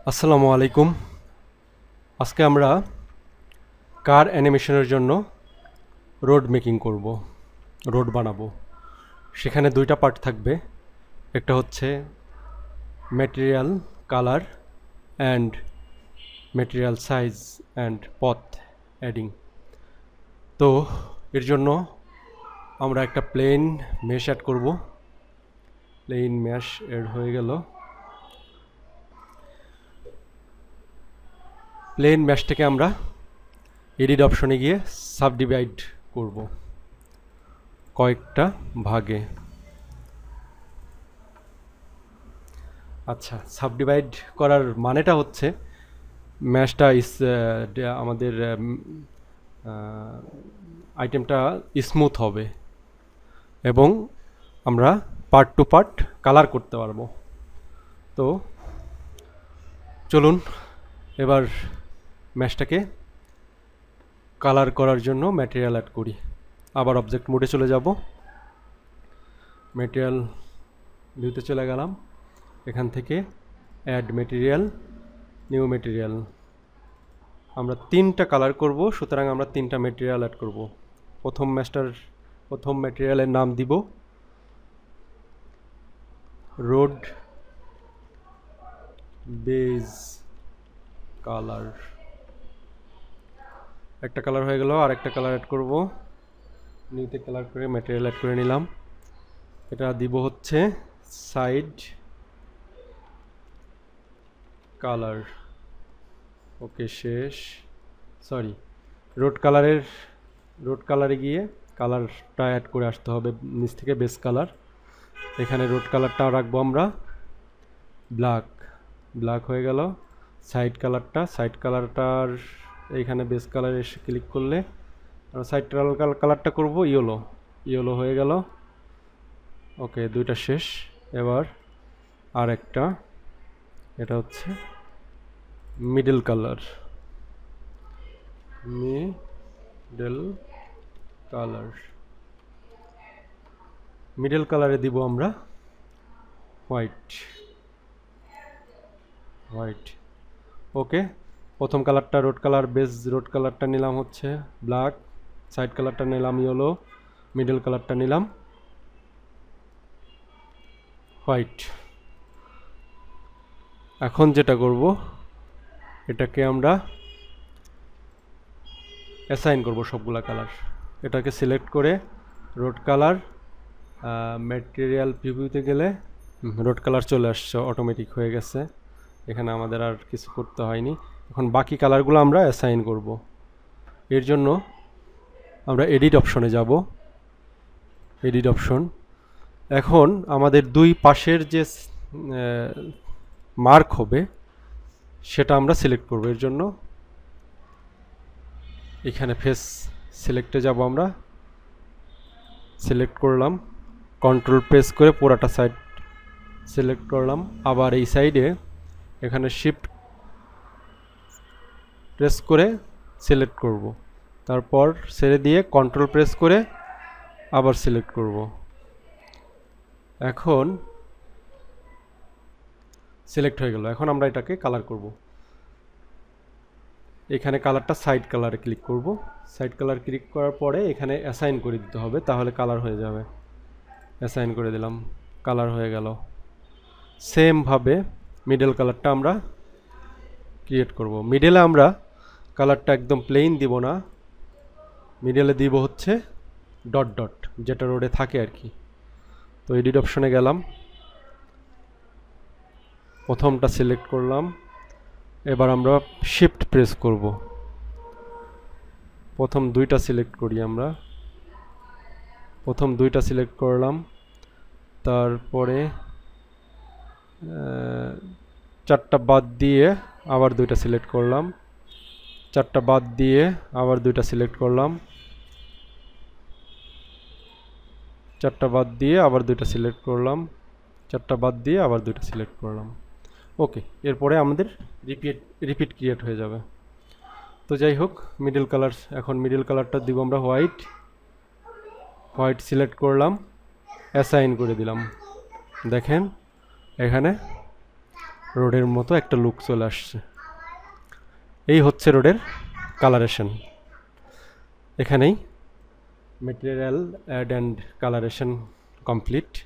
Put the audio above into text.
আসসালামু আলাইকুম। আজকে আমরা কার অ্যানিমেশনের জন্য রোড মেকিং করব, রোড বানাবো। সেখানে দুইটা পার্ট থাকবে, একটা হচ্ছে material colour and material size and পথ অ্যাডিং। তো এর জন্য আমরা একটা প্লেন মেশ অ্যাড করব। প্লেন মেশ অ্যাড হয়ে গেল। প্লেন মেশটাকে আমরা এডিট অপশনে গিয়ে সাবডিভাইড করব কয়েকটা ভাগে। আচ্ছা, সাবডিভাইড করার মানেটা হচ্ছে ম্যাশটা আমাদের আইটেমটা স্মুথ হবে এবং আমরা পার্ট টু পার্ট কালার করতে পারবো। তো চলুন এবার ম্যাশটাকে কালার করার জন্য ম্যাটেরিয়াল অ্যাড করি। আবার অবজেক্ট মোডে চলে যাব, ম্যাটেরিয়াল ভিউতে চলে গেলাম। এখান থেকে অ্যাড ম্যাটেরিয়াল, নিউ ম্যাটেরিয়াল। আমরা তিনটা কালার করব, সুতরাং আমরা তিনটা ম্যাটেরিয়াল অ্যাড করব। প্রথম ম্যাটেরিয়ালের নাম দিব রোড বেজ কালার। একটা কালার হয়ে গেল, আর একটা কালার অ্যাড করব। নিউতে কালার করে ম্যাটেরিয়াল অ্যাড করে নিলাম। এটা দিব হচ্ছে সাইড কালার। ওকে, শেষ। সরি, রোড কালারে গিয়ে কালারটা অ্যাড করে আসতে হবে নিচ থেকে, বেস কালার। এখানে রোড কালারটা রাখবো আমরা ব্ল্যাক হয়ে গেল। সাইড কালারটার এইখানে বেস কালার এসে ক্লিক করলে সাইড কালারটা করব ইয়েলো হয়ে গেল। ওকে, দুইটা শেষ। এবার আর একটা, এটা হচ্ছে মিডল কালারে দিব আমরা হোয়াইট। ওকে, প্রথম কালারটা রোড কালারটা নিলাম হচ্ছে ব্ল্যাক, সাইড কালারটা নিলাম ইয়েলো, মিডল কালারটা নিলাম হোয়াইট। এখন যেটা করব, এটাকে আমরা অ্যাসাইন করব সবগুলা কালার। এটাকে সিলেক্ট করে রোড কালার, ম্যাটেরিয়াল প্রিভিউতে গেলে রোড কালার চলে আসছে, অটোমেটিক হয়ে গেছে। এখানে আমাদের আর কিছু করতে হয়নি। এখন বাকি কালারগুলো আমরা অ্যাসাইন করব। এর জন্য আমরা এডিট অপশনে যাব, এডিট অপশন। এখন আমাদের দুই পাশের যে মার্ক হবে সেটা আমরা সিলেক্ট করব। এর জন্য এখানে ফেস সিলেক্টে যাব, আমরা সিলেক্ট করলাম, কন্ট্রোল প্রেস করে পুরাটা সাইড সিলেক্ট করলাম। আবার এই সাইডে এখানে শিফট প্রেস করে সিলেক্ট করব, তারপর ছেড়ে দিয়ে কন্ট্রোল প্রেস করে আবার সিলেক্ট করব। এখন সিলেক্ট হয়ে গেল। এখন আমরা এটাকে কালার করব। এখানে কালারটা সাইড কালারে ক্লিক করব। সাইড কালার ক্লিক করার পরে এখানে অ্যাসাইন করে দিতে হবে, তাহলে কালার হয়ে যাবে। অ্যাসাইন করে দিলাম, কালার হয়ে গেল। সেম ভাবে মিডল কালারটা আমরা ক্রিয়েট করব। মিডলে আমরা কালারটা একদম প্লেন দিব না, মিডলে দিব হচ্ছে ডট ডট, যেটা রোডে থাকে আর কি। তো এডিট অপশনে গেলাম, প্রথমটা সিলেক্ট করলাম। এবার আমরা শিফট প্রেস করব, প্রথম দুইটা সিলেক্ট করি। আমরা প্রথম দুইটা সিলেক্ট করলাম, তারপরে চারটা বাদ দিয়ে আবার দুইটা সিলেক্ট করলাম, চারটা বাদ দিয়ে আবার দুইটা সিলেক্ট করলাম, চারটা বাদ দিয়ে আবার দুইটা সিলেক্ট করলাম, চারটা বাদ দিয়ে আবার দুইটা সিলেক্ট করলাম। ওকে, এরপরে আমাদের রিপিট ক্রিয়েট হয়ে যাবে। তো যাই হোক, এখন মিডল কালারটা দিব আমরা হোয়াইট সিলেক্ট করলাম, অ্যাসাইন করে দিলাম। দেখেন এখানে রোডের মতো একটা লুক চলে আসছে। এই হচ্ছে রোডের কালারেশন। এখানেই material add and colouration complete.